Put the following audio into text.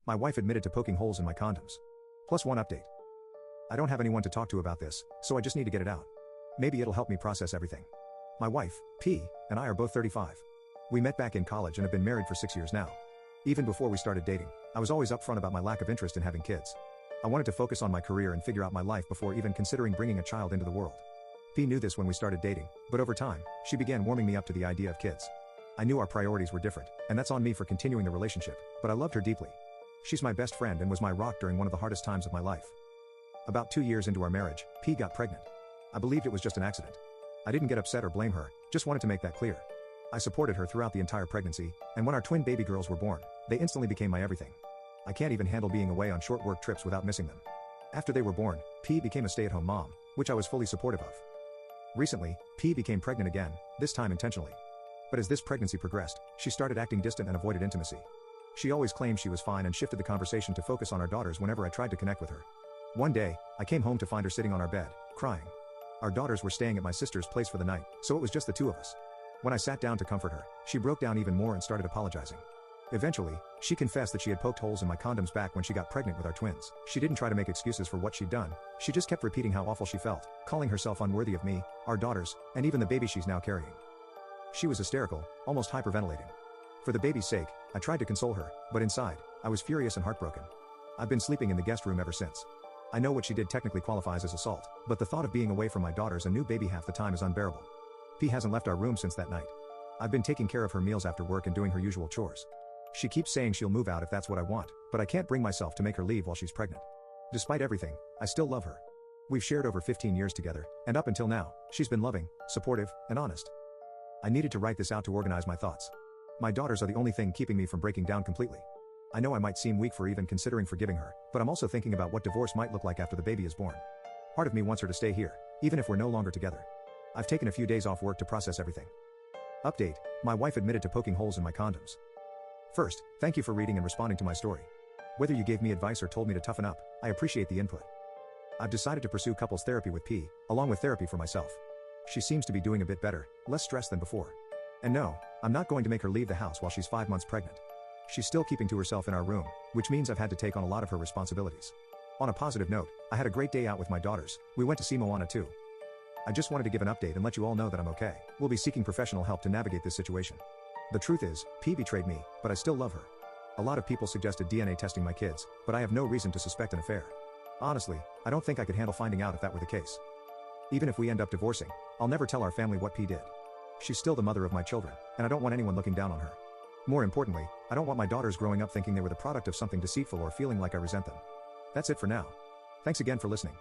My wife admitted to poking holes in my condoms. Plus one update. I don't have anyone to talk to about this, so I just need to get it out. Maybe it'll help me process everything. My wife, P, and I are both 35. We met back in college and have been married for 6 years now. Even before we started dating, I was always upfront about my lack of interest in having kids. I wanted to focus on my career and figure out my life before even considering bringing a child into the world. P knew this when we started dating, but over time, she began warming me up to the idea of kids. I knew our priorities were different, and that's on me for continuing the relationship, but I loved her deeply. She's my best friend and was my rock during one of the hardest times of my life. About 2 years into our marriage, P got pregnant. I believed it was just an accident. I didn't get upset or blame her, just wanted to make that clear. I supported her throughout the entire pregnancy, and when our twin baby girls were born, they instantly became my everything. I can't even handle being away on short work trips without missing them. After they were born, P became a stay-at-home mom, which I was fully supportive of. Recently, P became pregnant again, this time intentionally. But as this pregnancy progressed, she started acting distant and avoided intimacy. She always claimed she was fine and shifted the conversation to focus on our daughters whenever I tried to connect with her. One day, I came home to find her sitting on our bed, crying. Our daughters were staying at my sister's place for the night, so it was just the two of us. When I sat down to comfort her, she broke down even more and started apologizing. Eventually, she confessed that she had poked holes in my condoms back when she got pregnant with our twins. She didn't try to make excuses for what she'd done, she just kept repeating how awful she felt, calling herself unworthy of me, our daughters, and even the baby she's now carrying. She was hysterical, almost hyperventilating. For the baby's sake, I tried to console her, but inside, I was furious and heartbroken. I've been sleeping in the guest room ever since. I know what she did technically qualifies as assault, but the thought of being away from my daughters and new baby half the time is unbearable. P hasn't left our room since that night. I've been taking care of her meals after work and doing her usual chores. She keeps saying she'll move out if that's what I want, but I can't bring myself to make her leave while she's pregnant. Despite everything, I still love her. We've shared over 15 years together, and up until now, she's been loving, supportive, and honest. I needed to write this out to organize my thoughts. My daughters are the only thing keeping me from breaking down completely. I know I might seem weak for even considering forgiving her, but I'm also thinking about what divorce might look like after the baby is born. Part of me wants her to stay here, even if we're no longer together. I've taken a few days off work to process everything. Update: my wife admitted to poking holes in my condoms. First, thank you for reading and responding to my story. Whether you gave me advice or told me to toughen up, I appreciate the input. I've decided to pursue couples therapy with P, along with therapy for myself. She seems to be doing a bit better, less stressed than before. And no, I'm not going to make her leave the house while she's 5 months pregnant. She's still keeping to herself in our room, which means I've had to take on a lot of her responsibilities. On a positive note, I had a great day out with my daughters. We went to see Moana 2. I just wanted to give an update and let you all know that I'm okay. We'll be seeking professional help to navigate this situation. The truth is, P betrayed me, but I still love her. A lot of people suggested DNA testing my kids, but I have no reason to suspect an affair. Honestly, I don't think I could handle finding out if that were the case. Even if we end up divorcing, I'll never tell our family what P did. She's still the mother of my children, and I don't want anyone looking down on her. More importantly, I don't want my daughters growing up thinking they were the product of something deceitful or feeling like I resent them. That's it for now. Thanks again for listening.